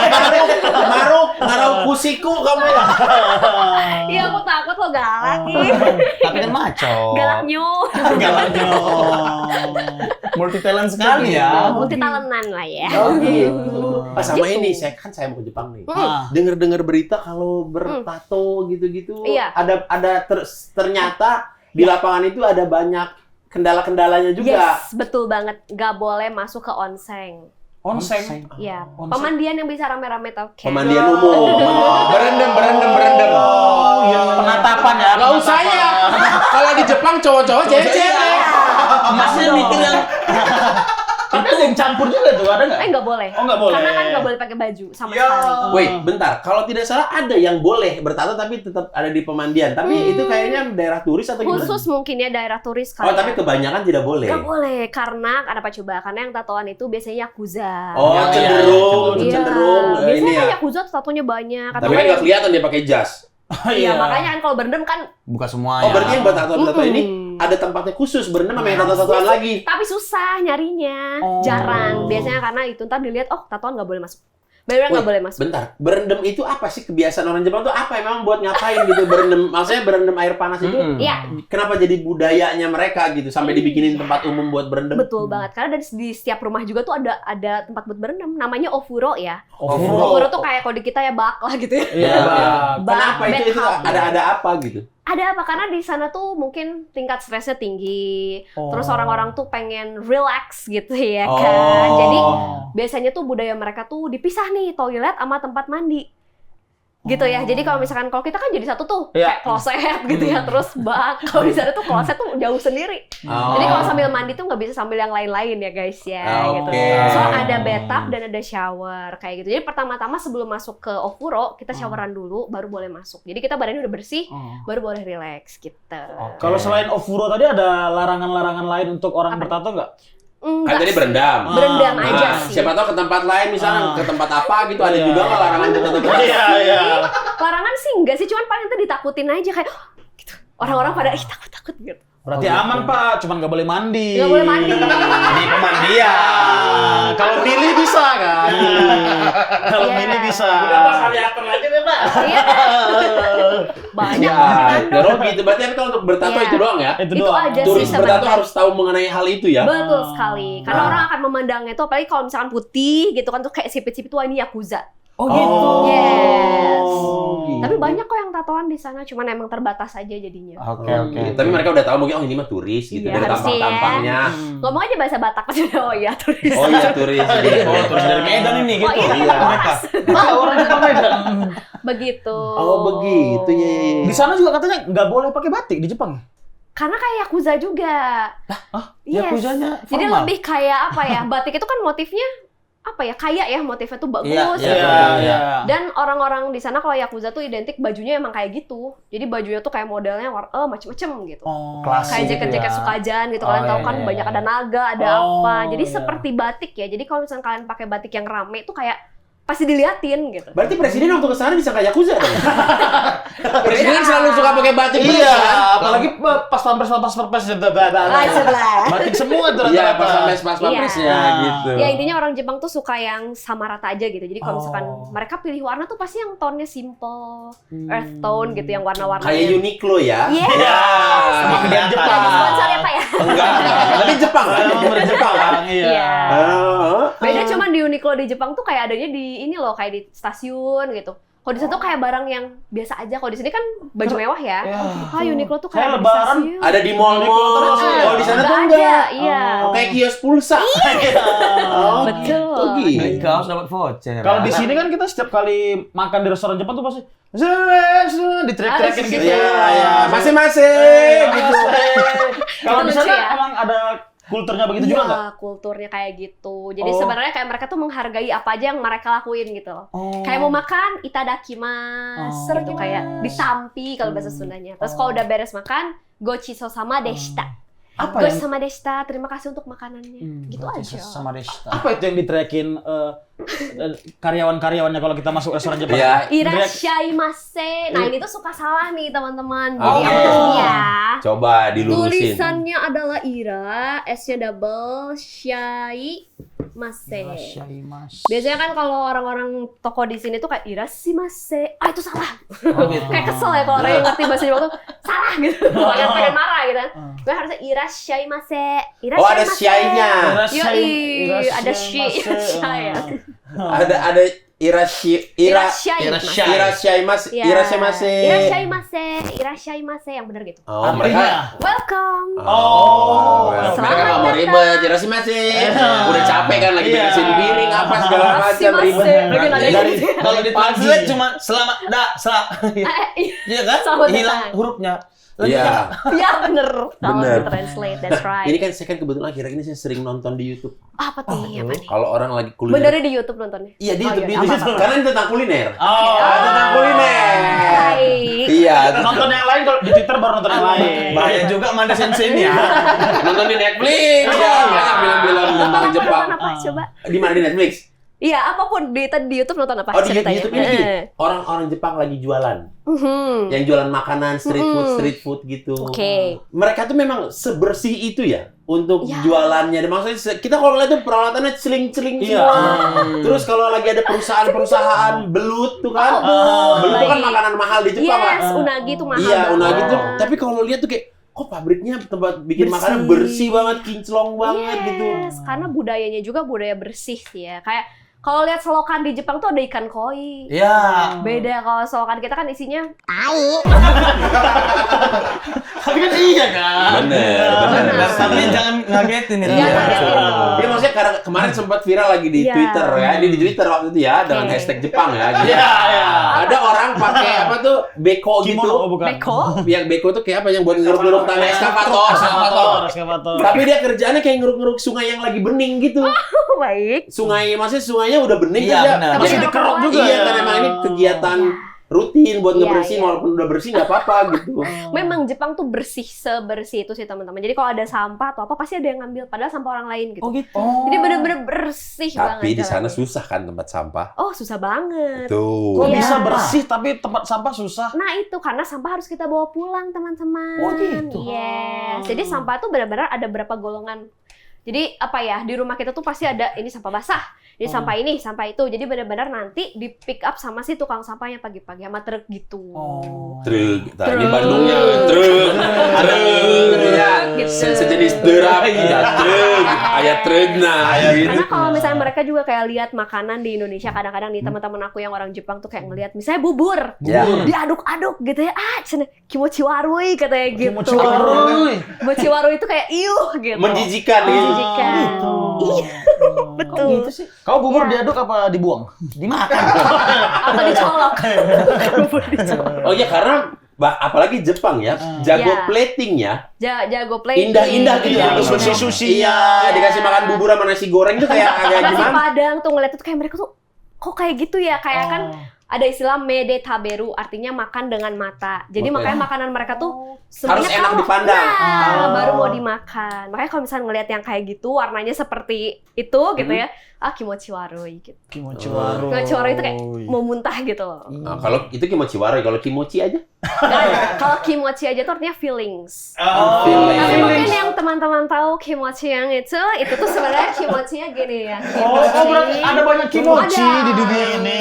Maruk, ngarau kusiku kamu ya. Iya, aku takut lo galak nih. Tapi kan maco. Galaknya. Galaknya. Multi talent sekali ya. Multi talentan lah ya. Oh gitu. Sama ini, saya mau ke Jepang nih. Ah. Dengar berita kalau bertato gitu-gitu, Iya. ternyata di lapangan itu ada banyak kendala-kendalanya juga. Yes, betul banget. Gak boleh masuk ke onsen. Onseng. Iya, Onsen. pemandian yang bisa rame-rame tau. Pemandian umum. Berendam. Oh, iya. Penatapan ya. Nggak usah ya. Kalau di Jepang cowok-cowok, cewek-cewek. Masnya mikir yang Tapi ada yang campur juga tuh, ada nggak? Nggak boleh. Oh, nggak boleh. Karena kan nggak boleh pakai baju sama Ya. sekali. Wait, bentar. Kalau tidak salah ada yang boleh bertato tapi tetap ada di pemandian. Tapi itu kayaknya daerah turis atau gimana? Khusus mungkin ya daerah turis Oh, kali. tapi kebanyakan tidak boleh. Nggak boleh, karena kenapa coba? Karena yang tatoan itu biasanya yakuza. Oh, Iya, cenderung, Iya. cenderung Biasanya ini kan ya. yakuza tatonya banyak. Tapi kan nggak kelihatan dia pakai jas. Iya, makanya kan kalau berendam kan, buka semua Oh, ya. berarti yang buat tato-tato ini ada tempatnya khusus berendam sama yang tato-tatoan lagi. tapi susah nyarinya, Oh. jarang. Biasanya karena itu ntar dilihat, oh tatoan nggak boleh masuk. Beneran nggak Wih, boleh masuk. Bentar, berendam itu apa sih kebiasaan orang Jepang tuh apa emang buat ngapain gitu berendam? Maksudnya berendam air panas itu Iya, kenapa jadi budayanya mereka gitu sampai dibikinin tempat umum buat berendam? betul banget. Karena di setiap rumah juga tuh ada tempat buat berendam. Namanya ofuro ya. Ofuro. Ofuro tuh kayak kalau di kita ya bak lah gitu ya. Iya, Bang. Kenapa itu Backup. ada apa gitu? Ada apa? Karena di sana tuh mungkin tingkat stresnya tinggi. Oh. Terus orang-orang tuh pengen relax gitu ya Oh. kan. Jadi biasanya tuh budaya mereka tuh dipisah nih toilet sama tempat mandi. Gitu ya. Jadi kalau misalkan kalau kita kan jadi satu tuh Iya. kayak kloset gitu ya, terus bak. Kalau di sana tuh kloset tuh jauh sendiri. Oh. Jadi kalau sambil mandi tuh nggak bisa sambil yang lain-lain ya guys ya gitu. Oke. So ada bathtub dan ada shower kayak gitu. Jadi pertama-tama sebelum masuk ke ofuro kita showeran dulu baru boleh masuk. Jadi kita badannya udah bersih baru boleh relax gitu. Kalau selain ofuro tadi ada larangan-larangan lain untuk orang Apa? bertato nggak? Kan tadi berendam. Berendam Nah, aja sih. siapa tahu ke tempat lain misalnya ke tempat apa gitu ada Iya. juga nggak larangan bertato. Iya. Larangan sih enggak sih, cuman paling itu ditakutin aja kayak "Oh," gitu. Orang-orang pada takut-takut gitu. Berarti aman, Pak. Cuman nggak boleh mandi. Nggak boleh mandi. Ini pemandian. Kalau milih bisa kan? Kalau Iya. milih bisa. Kelihatan aja deh, Pak. Iya. Banyak Ya, terus gitu. Berarti kan kalau untuk bertato Iya. itu doang ya? Itu Itu doang. aja sih Turis bertato sebenarnya. harus tahu mengenai hal itu ya? Betul sekali. Karena Nah. orang akan memandangnya itu apalagi kalau misalkan putih gitu kan tuh kayak sipit-sipit tuh ini yakuza. Oh gitu. Yes. gitu. Tapi banyak kok yang tatoan di sana, cuman emang terbatas aja jadinya. Oke. Tapi mereka udah tahu mungkin ini mah turis gitu Iya, dari harusnya ya. tampang-tampangnya. Ngomong aja bahasa Batak pasti udah, oh iya turis. Oh iya turis. Oh, terus dari Medan ini gitu. iya. Mereka. Orang Jepang Medan. Begitu. Oh begitu ya. Di sana juga katanya nggak boleh pakai batik di Jepang. Karena kayak Yakuza juga. Yes. Yakuzanya Jadi formal. lebih kayak apa ya? Batik itu kan motifnya apa ya? Kayak ya motifnya tuh bagus. Iya, gitu. Iya. Dan orang-orang di sana kalau Yakuza tuh identik bajunya emang kayak gitu. Jadi bajunya tuh kayak modelnya macem-macem gitu. Klasik Kayak gitu jaket-jaket ya. Sukajan gitu. Oh, Kalian tahu iya, kan iya, banyak iya. ada naga, ada Oh, apa. Jadi iya. seperti batik ya. Jadi kalau misalnya kalian pakai batik yang rame itu kayak pasti diliatin gitu. Berarti presiden waktu ke sana bisa kayak Yakuza dong. Presiden selalu suka pakai batik terus, Iya, kan? apalagi pas pampres Sebelah. batik semua tuh Iya, rata-rata. pas pampresnya Iya. gitu. Ya intinya orang Jepang tuh suka yang sama rata aja gitu. Jadi kalau misalkan Oh. mereka pilih warna tuh pasti yang tone-nya simple, earth tone gitu, yang warna-warna. Kayak Uniqlo ya. Iya. Ya. Sama kedai Jepang. Sponsor ya Pak ya? Enggak. Tapi Jepang kan? Dari Jepang kan? Iya. Oh. Beda cuman di Uniqlo di Jepang tuh kayak adanya di ini loh, kayak di stasiun gitu. Kalau di sana tuh kayak barang yang biasa aja. Kalau di sini kan baju mewah ya. Ya. Uniqlo tuh Kayak kayak di lebaran stasiun. Ada di mall-mall. terus ya? Oh, di sana tuh Nggak enggak. ada, iya. Oh, kayak kios pulsa. Oh, Betul. gitu. Beli kaos dapat voucher. Kalau di sini kan kita setiap kali makan di restoran Jepang tuh pasti diteriak-teriakin gitu. Iya, iya. Masing-masing gitu. Kalau di Itu lucu sana ya. emang ada kulturnya begitu juga nggak? Iya, kulturnya kayak gitu. Jadi Oh. sebenarnya kayak mereka tuh menghargai apa aja yang mereka lakuin gitu loh. Kayak mau makan itadakimasu gitu, kayak ditampi kalau bahasa Sundanya. Terus kalau udah beres makan, gochiso sama deshita. Apa yang Sama deshita, terima kasih untuk makanannya. Gitu aja. Sama Desta. apa itu yang diteriakin karyawan-karyawannya kalau kita masuk restoran Jepang? Iya. Irashaimase. Nah, ini tuh suka salah nih teman-teman. Oh. Jadi ini ya. Coba dilurusin. Tulisannya adalah ira, S-nya double, shai, mase. Biasanya kan kalau orang-orang toko di sini tuh kayak irashimase. Ah, itu salah. Oh gitu. Kayak kesel ya kalau orang yang ngerti bahasa Jepang tuh salah gitu. Pengen marah gitu kan. Gue harusnya irashaimase. Oh, ada syai-nya. Yoi, ada shi, shai ya. Ada irashaimase. Iya. Irashaimase yang benar gitu. Oh, mereka. Welcome. Oh, Selamat mereka nggak mau datang. ribet. Irashaimase. Udah capek kan lagi Iya. beresin piring apa segala macam Irashaimase. ribet. Lagi nada Dari gitu. Kalau di translate cuma selamat Iya. Iya kan? Selamat Hilang datang. hurufnya. Iya. Ya bener. Kalau Bener. di-translate, that's right. Ini kan saya kan kebetulan akhir-akhir ini saya sering nonton di YouTube. Apa nih? Apa nih? Kalau orang lagi kuliner. Benernya di YouTube nontonnya? Iya di Oh, YouTube, iya. di YouTube. Karena ini tentang kuliner. Oh, Tentang kuliner. Baik. Iya. nonton yang lain kalau di Twitter baru nonton yang lain. Bahaya juga Manda Sensei ini ya. Nonton di Netflix. Ya, banyak film-film tentang Nonton Jepang. apa? Coba. Di mana di Netflix? Iya, apapun di YouTube nonton apa? Oh di ceritanya? YouTube ini gini. Orang-orang Jepang lagi jualan. Yang jualan makanan street food gitu. Oke. Mereka tuh memang sebersih itu ya untuk Ya. jualannya. Dan maksudnya kita kalau lihat tuh peralatannya celing-celing Iya. semua. Terus kalau lagi ada perusahaan-perusahaan belut tuh kan. Oh, Belut tuh kan baik. makanan mahal di Jepang Yes, lah. unagi tuh mahal Iya, banget. unagi tuh. Tapi kalau lihat tuh kayak kok pabriknya tempat bikin makanan bersih banget, kinclong banget gitu. Yes, karena budayanya juga budaya bersih sih ya. Kayak kalau lihat selokan di Jepang tuh ada ikan koi. Iya. Beda kalau selokan kita kan isinya Tapi kan iya kan? Bener. Tapi jangan ngagetin ya. Jangan ngagetin. Iya maksudnya karena kemarin sempat viral lagi di Iya. Twitter ya, di Twitter waktu itu ya dengan Oke. hashtag Jepang ya. Gitu. Iya, iya. Ada orang pakai apa tuh beko gitu. Kimono, oh, bukan. beko. Yang beko tuh kayak apa yang buat ngeruk-ngeruk tanah eskavator. Eskavator. Tapi dia kerjaannya kayak ngeruk-ngeruk sungai yang lagi bening gitu. Baik. Sungai maksudnya sungainya udah bening Iya, aja. benar. Tapi Masih nggak dikeruk apa-apa. juga Iya, ya. kan emang ini kegiatan rutin buat Iya, ngebersihin iya. walaupun udah bersih nggak apa-apa gitu. Memang Jepang tuh bersih sebersih itu sih teman-teman. Jadi kalau ada sampah atau apa pasti ada yang ngambil padahal sampah orang lain gitu. Oh gitu. Jadi bener-bener bersih banget. Tapi di sana jalannya. susah kan tempat sampah. Oh, susah banget. Tuh. Kok Iya. bisa bersih tapi tempat sampah susah? Nah itu karena sampah harus kita bawa pulang teman-teman. Oh, gitu. Yes. Jadi sampah tuh benar-benar ada berapa golongan. Jadi apa ya, di rumah kita tuh pasti ada ini sampah basah, ini sampah ini, sampah itu. Jadi benar-benar nanti di pick up sama si tukang sampahnya pagi-pagi sama truk gitu. Truk, tadi Truk. Bandungnya truk, ya, Gitu. sejenis derap, ya, truk. Saya Trina. Karena kalau misalnya mereka juga kayak lihat makanan di Indonesia, kadang-kadang nih teman-teman aku yang orang Jepang tuh kayak ngelihat misalnya bubur, diaduk-aduk gitu ya, cina kimochi warui katanya gitu. Kimochi warui. Kimochi warui itu kayak iuh gitu. Menjijikan ya. Menjijikan. Iya, betul. Gitu sih. Kau bubur diaduk apa dibuang? Dimakan. Atau dicolok. Bubur dicolok. Oh iya karena apalagi Jepang ya, jago Ya. plating ya. Jago plating. Indah-indah gitu ya. Sushi-sushi. Iya, dikasih makan bubur sama nasi goreng tuh kayak agak Nasi gimana? Padang tuh ngeliat itu kayak mereka tuh kok kayak gitu ya, kayak kan ada istilah mede taberu, artinya makan dengan mata. Jadi Oke. makanya makanan mereka tuh Harus semuanya enak kalau- dipandang. Nah, baru mau dimakan. Makanya kalau misalnya ngeliat yang kayak gitu, warnanya seperti itu gitu ya, kimochi warui gitu. Kimochi warui. Kimochi warui itu kayak mau muntah gitu loh. Nah, kalau itu kimochi warui, kalau kimochi aja. Nggak ada. Kalau kimochi aja tuh artinya feelings. Feelings. Tapi mungkin yang teman-teman tahu kimochi yang itu tuh sebenarnya kimochinya gini ya. Oh, berarti ada banyak kimochi Ada. di dunia ini.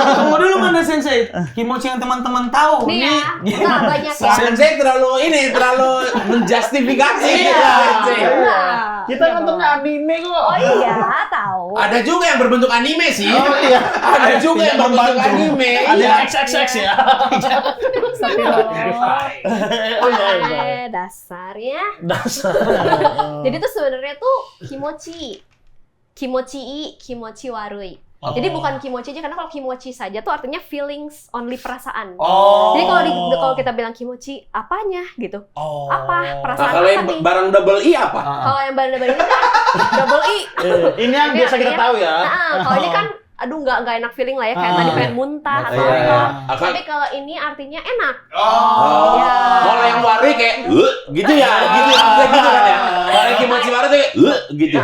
Tunggu dulu mana Sensei? Kimochi yang teman-teman tahu. Nih ya, nggak banyak ya. Sensei terlalu menjustifikasi. Iya. Sensei. Nah, Kita nontonnya anime kok. oh iya, tahu. Ada juga yang berbentuk anime sih. Oh iya. Ada juga yang berbentuk anime. Ada Iya. yang XXX ya. Oh iya, iya. Dasarnya. Dasar. Jadi tuh sebenarnya tuh kimochi warui. Jadi bukan kimochi aja, karena kalau kimochi saja tuh artinya feelings, only perasaan. Jadi kalau kita bilang kimochi, apanya gitu? Apa? Nah, Perasaan kalau apa yang nih? barang double I apa? Kalau yang bandel-bandel ini kan double I. Ini yang Ini biasa kita artinya- tahu ya. Nah, kalau ini kan aduh nggak enak feeling lah ya, kayak tadi pengen muntah atau Iya, iya. apa. Tapi kalau ini artinya enak. Oh. Ya. Kalau yang warui kayak gitu ya, gitu kan ya. Kalau yang kimochi warui tuh kayak gitu.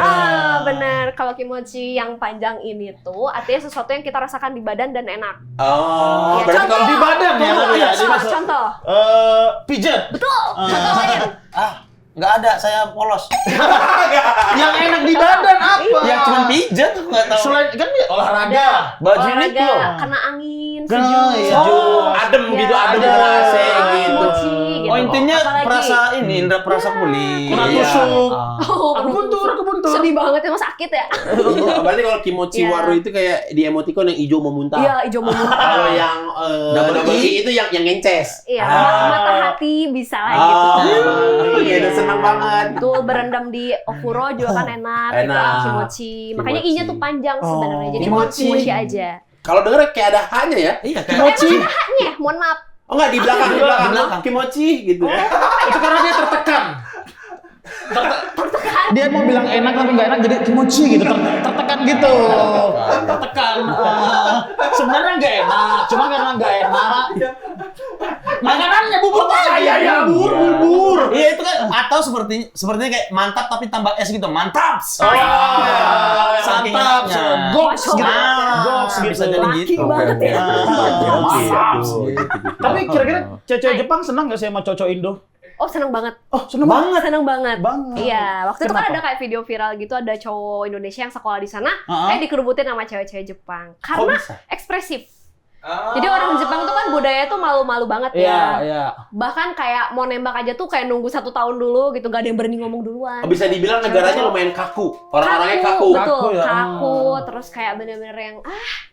Benar. Kalau kimochi yang panjang ini tuh artinya sesuatu yang kita rasakan di badan dan enak. Oh, Ya, berarti contoh. kalau Di badan ya, tapi ya. Contoh. Pijat. Betul. Contoh lain. Nggak ada, saya polos. Yang enak di badan apa? Ya cuma pijat, aku nggak tahu. Selain kan dia olahraga. Baju ini Olahraga, loh. kena angin, Kena, sejuk. iya. sejuk, adem Ya, gitu, adem ada. kena AC gitu. Kimochi gitu. Oh intinya Apalagi? perasa ini, indra perasa kulit. Kena Iya. tusuk. Oh, Aku buntur. sedih banget emang sakit ya. Iya, berarti kalau kimochi Iya. warui itu kayak di emoticon yang hijau mau muntah. Iya, hijau mau muntah. Kalau yang double I itu yang ngences. Iya, mata hati bisa lah gitu. Iya, udah senang banget. Tuh berendam di ofuro juga kan enak, gitu, Enak. kimochi. Makanya Kimochi. i-nya tuh panjang sebenarnya. Jadi Kimochi. kimochi aja. Kalau denger kayak ada hanya ya. Iya kayak Emang ada haknya, mohon maaf. Oh enggak di belakang, di belakang. Di belakang. Kimochi gitu. Itu karena dia tertekan. Dia mau bilang enak tapi nggak enak jadi kimochi gitu, tertekan gitu. Tertekan. Sebenarnya nggak enak, cuma karena nggak enak. Makanannya bubur tadi. Iya, bubur. Iya itu kan atau sepertinya kayak mantap tapi tambah es gitu. Mantap. Saking Mantap, enaknya. goks gitu. Goks gitu. Bisa jadi Laki gitu. banget ya. Tapi kira-kira cewek Jepang senang nggak sih sama cowok Indo? Oh, seneng banget. Oh, seneng banget. Seneng banget. Banget. Iya, waktu itu kan Kenapa? ada kayak video viral gitu, ada cowok Indonesia yang sekolah di sana, Uh-huh. kayak dikerubutin sama cewek-cewek Jepang. Karena bisa? ekspresif. Jadi orang Jepang tuh kan budaya tuh malu-malu banget ya. Iya, iya. Bahkan kayak mau nembak aja tuh kayak nunggu 1 tahun dulu gitu, gak ada yang berani ngomong duluan. Oh, bisa dibilang negaranya lumayan kaku. Orang-orangnya kaku. Betul, Kaku ya. kaku. Terus kayak bener-bener yang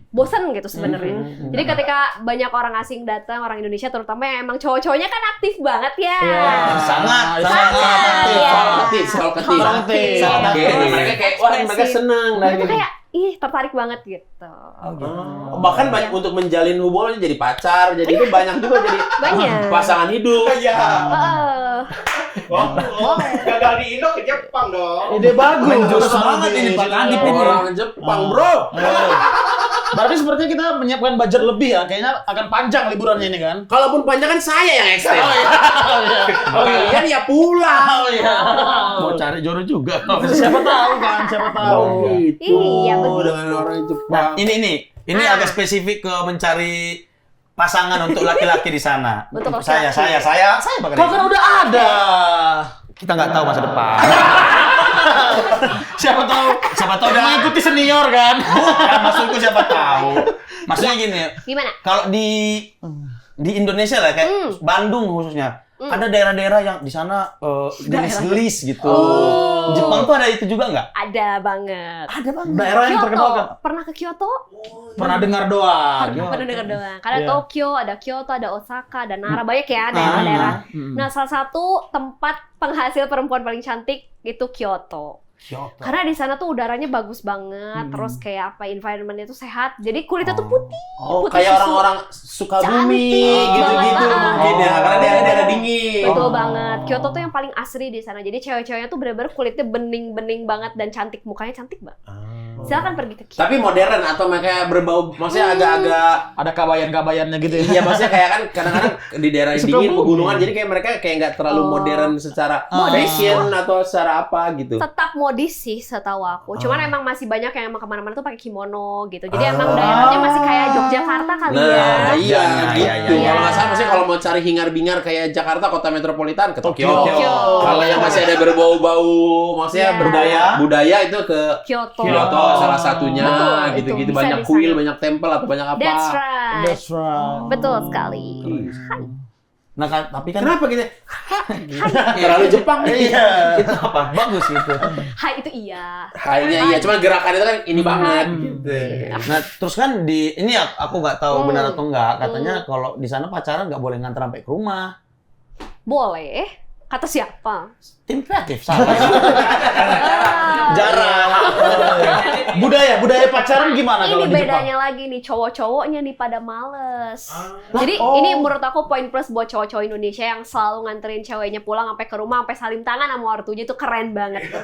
bosen gitu sebenarnya. Jadi ketika banyak orang asing datang, orang Indonesia terutama yang emang cowok-cowoknya kan aktif banget ya. Sangat, Iya. Soal ketik. Aktif. Oke, mereka kayak wah mereka senang Nah, itu dan kayak tertarik banget gitu. bahkan banyak untuk menjalin hubungan jadi pacar, jadi itu banyak juga jadi Banyak. pasangan hidup. Heeh. Gagal di Indo ke Jepang dong. Ide bagus. Jurus banget ini Pak Adip ini. Orang Jepang, bro. Berarti sepertinya kita menyiapkan budget lebih ya. Kayaknya akan panjang liburannya ini kan. Kalaupun panjang kan saya yang extend. Oh iya. Kalian ya pulang. Oh iya. Mau cari jodoh juga. Siapa tahu kan, siapa tahu. Iya, begitu. Dengan orang Jepang. Nah, ini agak spesifik ke mencari pasangan untuk laki-laki di sana. Untuk Untuk saya laki-laki. bakal Kau kan udah ada. kita nggak tahu masa depan. Siapa tahu udah mengikuti senior kan. Bukan, maksudku siapa tahu. Maksudnya gini, Gimana? kalau di Indonesia lah kayak Bandung khususnya ada daerah-daerah yang di sana gelis gitu. Oh. Jepang tuh ada itu juga nggak? Ada banget. Ada banget. Daerah yang terkenal kan? Pernah ke Kyoto? Pernah dengar doang. Pernah dengar doang. Ada Iya. Tokyo, ada Kyoto, ada Osaka, ada Nara, banyak ya daerah-daerah. Nah, salah satu tempat penghasil perempuan paling cantik itu Kyoto. Kyoto. Karena di sana tuh udaranya bagus banget, terus kayak apa environment-nya tuh sehat. Jadi kulitnya tuh putih. Oh, Putih kayak susu. orang-orang suka bumi Cantik gitu-gitu banget. mungkin ya, karena daerah dingin. Betul banget. Kyoto tuh yang paling asri di sana. Jadi cewek-ceweknya tuh bener-bener kulitnya bening-bening banget dan cantik, mukanya cantik banget. Silakan pergi ke Kyoto. Tapi modern atau mereka berbau, maksudnya agak-agak Ada kabayan-kabayannya gitu ya. iya, maksudnya kayak kan kadang-kadang di daerah yang Suka dingin bumi. pegunungan, jadi kayak mereka kayak nggak terlalu Oh. modern secara fashion atau secara apa gitu. Tetap modis sih setahu aku. Cuman emang masih banyak yang emang kemana-mana tuh pakai kimono gitu. Jadi emang daerahnya masih kayak Yogyakarta kali ya. Nah, iya, Iya, gitu. iya. Kalau nggak salah, maksudnya kalau mau cari hingar-bingar kayak Jakarta, kota metropolitan, ke Tokyo. Tokyo. Kalau yang masih ada berbau-bau, maksudnya Iya. budaya itu ke Kyoto. Kyoto salah satunya, Betul, gitu-gitu. itu bisa Banyak di kuil, sana. banyak tempel atau banyak apa. That's right. That's right. Betul sekali. Nah kan, tapi kan Kenapa gitu? Terlalu Jepang nih. itu apa? Bagus gitu. Hai itu iya. Kayaknya iya, cuma gerakan itu kan ini banget gitu. Nah, terus kan ini aku nggak tahu benar atau enggak, katanya kalau di sana pacaran nggak boleh nganter sampai ke rumah. Boleh. Kata siapa? Tim kreatif salah. Jarang. budaya pacaran gimana kalau Ini di Jepang? bedanya lagi nih, cowok-cowoknya nih pada males. Jadi ini menurut aku poin plus buat cowok-cowok Indonesia yang selalu nganterin ceweknya pulang sampai ke rumah, sampai salim tangan sama ortunya itu keren banget gitu.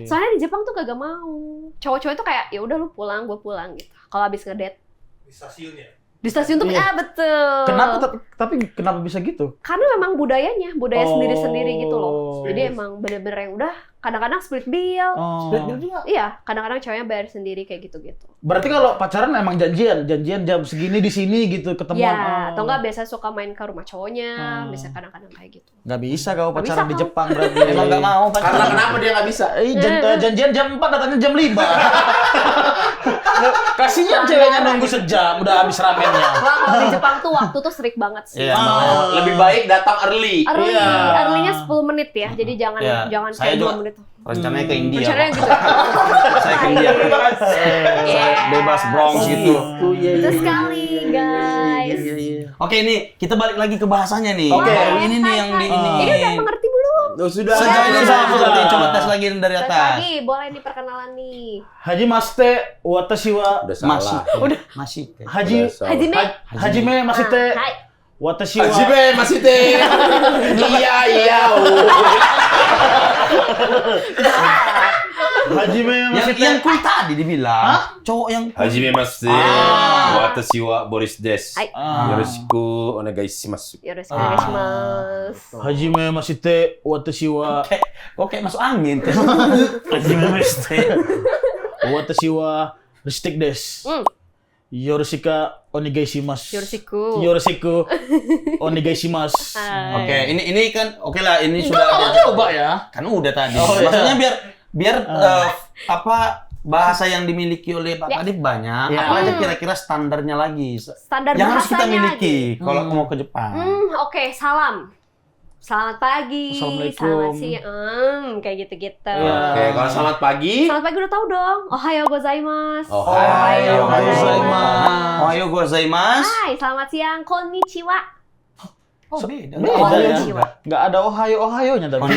Soalnya di Jepang tuh kagak mau. Cowok-cowok itu kayak ya udah lu pulang, gue pulang gitu. Kalau habis ngedate Di stasiunnya. di stasiun tuh Iya. betul. Kenapa tapi kenapa bisa gitu? Karena memang budayanya, budaya sendiri-sendiri gitu loh. Oh. Jadi emang bener-bener yang udah kadang-kadang split bill. Oh. Iya, kadang-kadang ceweknya bayar sendiri kayak gitu-gitu. Berarti kalau pacaran emang janjian jam segini di sini gitu ketemuan. Ya, atau enggak biasa suka main ke rumah cowoknya, bisa kadang-kadang kayak gitu. Nggak bisa kau Nggak pacaran bisa di kau. Jepang berarti. Emang nggak mau pacaran. Karena kenapa dia nggak bisa? Janjian jam 4 datangnya jam 5. Kasihan ceweknya nunggu sejam udah habis ramennya. Wah, kalau di Jepang tuh waktu tuh strict banget sih. Iya. Lebih baik datang early. Early, Iya. early-nya 10 menit ya. Jadi jangan Iya. jangan Saya kayak 2 juga. menit. Rencananya ke India. Rencananya Pak. gitu. Saya ke India. Iya. Bebas Bronx gitu. Betul sekali, guys. Oke, ini kita balik lagi ke bahasanya nih. Oke. Baru ini nih yang di ini. Ini udah mengerti belum? Oh, sudah. Sejauh ini Sudah. saya coba tes lagi dari Tes atas. lagi, boleh nih perkenalan nih. Haji Maste watashi wa Udah salah. Masih. Udah. Masih. Haji Udah salah. Hajime. Hajime Masite Hai. watashi wa Hajime masih teh. Iya. Hajime Yang Masite. kuy tadi dibilang. Cowok yang Hajime masu. Watashi wa Boris desu. Hai. Yoroshiku onegai shimasu. Yoroshiku onegaishimasu. Hajime Masite watashi wa Kok kayak masuk angin. Hajime Masite watashi wa Ristik des. Yoroshika onegaishimasu. Yoroshiku. Yoroshiku onegaishimasu. Hai. Oke, ini kan oke lah, ini Enggak, sudah mau ada. coba ya. Kan udah tadi. Oh, iya. Maksudnya biar apa bahasa yang dimiliki oleh Pak Kadif banyak. Ya. Apa aja kira-kira standarnya lagi Standar yang harus kita bahasanya miliki gitu. kalau mau ke Jepang. Oke, salam. Selamat pagi, Assalamualaikum. selamat siang, kayak gitu-gitu. Iya. Oke, kalau selamat pagi. Selamat pagi udah tahu dong. Ohayo gozaimasu. Ohayo gozaimasu. Ohayo gozaimasu. Hai, selamat siang. Konnichiwa. Oh, beda. Beda ya. Konnichiwa. Nggak ada Ohio-nya tapi.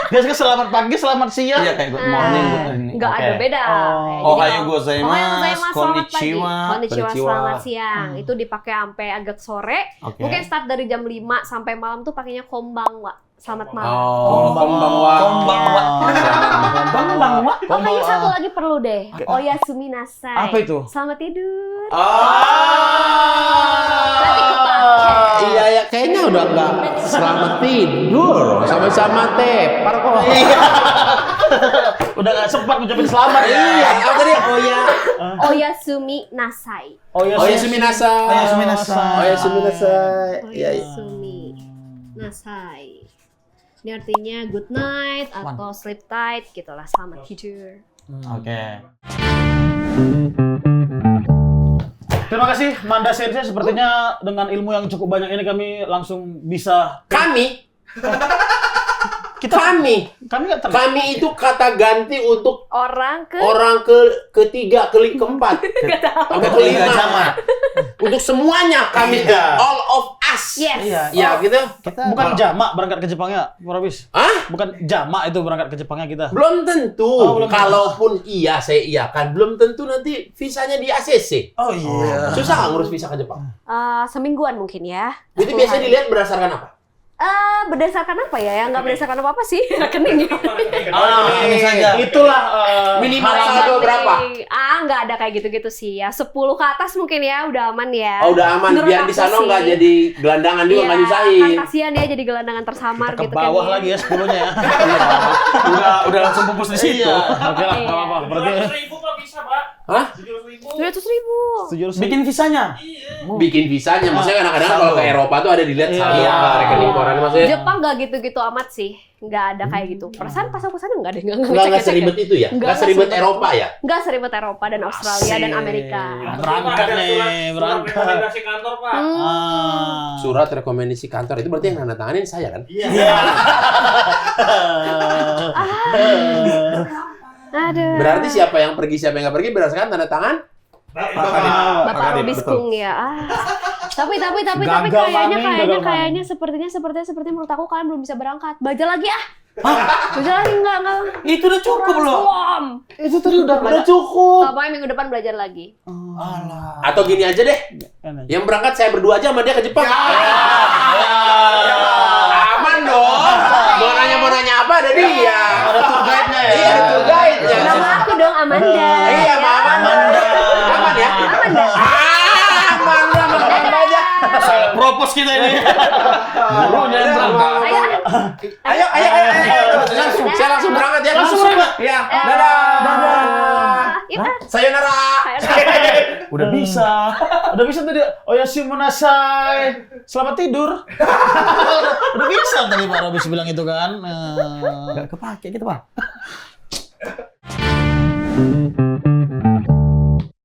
Biasanya selamat pagi, selamat siang. Iya kayak good morning, good evening. Enggak Oke. ada beda. Oh. Jadi Ohayo kalau- gozaimasu, Ohayo gozaimasu, selamat pagi. konnichiwa. Konnichiwa, konnichiwa. selamat siang. Itu dipakai sampai agak sore. Oke. Mungkin start dari jam 5 sampai malam tuh pakainya konbanwa. Selamat malam. Oh, konbanwa. Konbanwa. Konbanwa. Oh, kayaknya satu lagi perlu deh. Oyasumi nasai. Apa itu? Selamat tidur. Berarti kepake. Iya ya, kayaknya udah nggak selamat tidur, sama-sama tepar kok. Udah nggak sempat ngucapin selamat ya. Iya, apa tadi? Oh ya. Oyasumi nasai. Oh ya suminasai. Oh ya suminasai. Oh ya suminasai. Iya. Oyasumi nasai. Ini artinya good night atau sleep tight gitu lah, selamat tidur. Oke. Terima kasih Manda Sensei, sepertinya dengan ilmu yang cukup banyak ini kami langsung bisa Kami nggak terlalu. Kami itu kata ganti untuk Orang ketiga, keempat, sampai kelima. Jamak. Untuk semuanya kami, Iya. all of us. Yes. Ya gitu. Bukan jamak berangkat ke Jepangnya, Robis. Hah? Bukan jamak itu berangkat ke Jepangnya kita. Belum tentu. Belum tentu. Kalaupun iya, saya iakan. Belum tentu nanti visanya di ACC. Oh iya. Susah nggak ngurus visa ke Jepang? Semingguan mungkin ya. Itu biasanya dilihat berdasarkan apa? Berdasarkan apa ya? Ya nggak berdasarkan apa-apa sih rekening. Ini saja. Itulah Minimal halaman- saldo berapa? Nggak ada kayak gitu-gitu sih ya. 10 ke atas mungkin ya, udah aman ya. Oh, udah aman. Menurut Biar di aku sana sih. nggak jadi gelandangan juga, nggak nyusahin. Kan kasihan ya jadi gelandangan tersamar ke gitu bawah kan. lagi ya 10-nya ya. Udah langsung pupus di situ. Iya. Oke lah, Iya. nggak apa-apa. Berarti 700.000 kok bisa, Pak. Hah? 700.000. 700.000. Bikin visanya. Bikin visanya. Maksudnya kadang-kadang kalau ke Eropa tuh ada dilihat saldo Iya. rekening koran. Maksudnya Jepang nggak gitu-gitu amat sih. Nggak ada kayak gitu. Perasaan pas aku sana nggak ada nggak ngecek-ngecek seribet ya. itu ya? Nggak seribet Eropa ya? Nggak seribet Eropa dan Australia dan Amerika. berangkat nih, berangkat. Rekomendasi kantor, Pak. Surat rekomendasi kantor itu berarti yang nanda tanganin saya kan? Aduh. Berarti siapa yang pergi siapa yang nggak pergi berdasarkan tanda tangan? Bapak Robis Kung ya. Tapi Gagal kayaknya sepertinya menurut aku kalian belum bisa berangkat. Baca lagi ah. Baca lagi enggak. Itu udah cukup loh. Belum. Itu tadi udah cukup. Pokoknya minggu depan belajar lagi. Atau gini aja deh, yang berangkat saya berdua aja sama dia ke Jepang. Aman dong. Mau nanya apa ada dia. Ada tour guide-nya ya. Iya, ada tour guide-nya. Nama aku dong Amanda. Iya, Amanda. Aman ya? Amanda. Amanda aja. Salah propose kita ini. Udah berangkat. Ayo. Saya langsung berangkat ya. Langsung berangkat? Iya. Dadah. Iya. Sayonara. Udah bisa. Udah bisa tadi. Oyashimonasai. Selamat tidur. Udah bisa tadi Pak Robis bilang itu kan. Gak kepake gitu, Pak.